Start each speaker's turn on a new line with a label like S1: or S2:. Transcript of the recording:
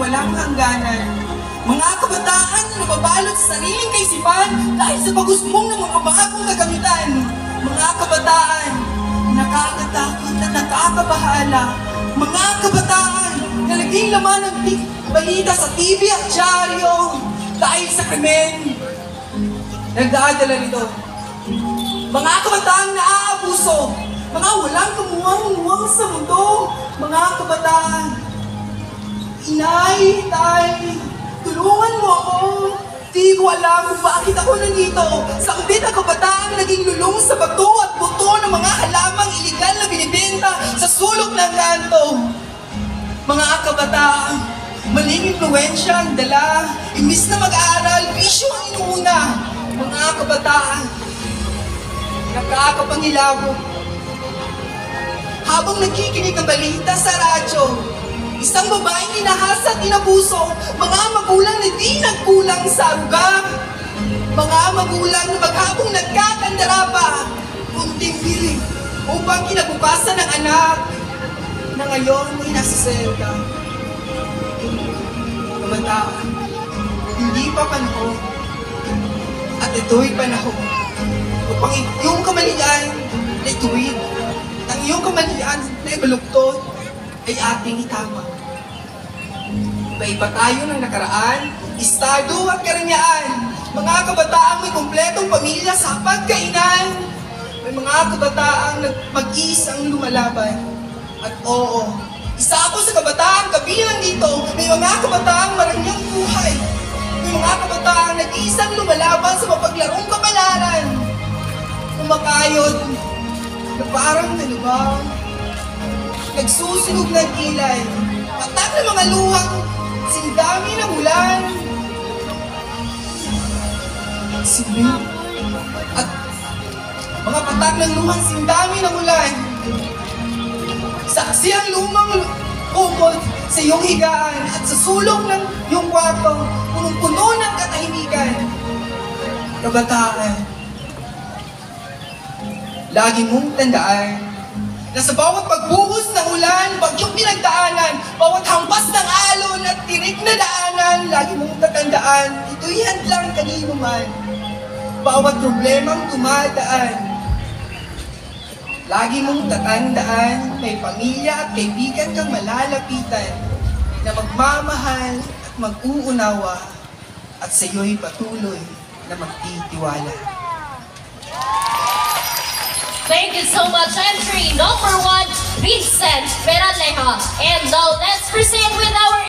S1: walang hangganan. Mga kabataan na nababalot sa sariling kaisipan dahil sa pag-usbong ng mga bagong kagamitan. Mga kabataan na nakakatakot at nakakabahala. Mga kabataan na naging laman ng balita sa TV at dyaryo dahil sa krimen. Nagdadala nito. Mga kabataan na aabuso. Mga walang kamuwang-muwang sa mundo. Mga kabataan. Inay, tay, tulungan mo ako. Di ko alam kung bakit ako nandito. Sambit ang kabataan naging lulong sa bato at buto ng mga halamang iligal na binibenta sa sulok ng kanto. Mga kabataan, maling impluensya ang dala. Imbis na mag-aaral, bisyo ang inuuna. Mga kabataan, nakakapangilabot. Habang nakikinig ang balita sa radyo, isang babaeng inahasa at inabuso, mga magulang na di nagkulang sa aruga, mga magulang na maghabong nagkakandara pa, kunting piling upang kinabukasan ng anak na ngayon ay nasa selda. Kabataan, hindi pa panahon at ito'y panahon upang iyong kamalian na ituwid, ang iyong kamalian na ibaluktot ay ating itama. Iba-iba tayo ng nakaraan, estado at karangyaan. Mga kabataang may kumpletong pamilya sa pagkainan. May mga kabataang mag-isang lumalaban. At oo, isa ako sa kabataang kabilang dito. May mga kabataang maranyang buhay. May mga kabataang nag-isang lumalaban sa mapaglarong kapalaran. Kumakayod na parang nalubang. Nagsusunog ng kilay, patak ng mga luhang sindami ng ulan. Simil at mga patak ng luhang sindami ng ulan. Saksi ang lumang kumot sa iyong higaan at sa sulok ng iyong kwarto, punong-puno ng katahimikan. Kabataan, lagi mong tandaan na sa bawat pagbuhos ng ulan, bagyong pinagdaanan, bawat hampas ng alon at tirik na daanan, lagi mong tatandaan, ito'y hadlang kanino man. Bawat problemang tumadaan, lagi mong tatandaan, may pamilya at kaibigan kang malalapitan, na magmamahal at mag-uunawa, at sa iyo'y patuloy na magtitiwala.
S2: Thank you so much. Entry number 1, Vincent Peraleja. And now let's present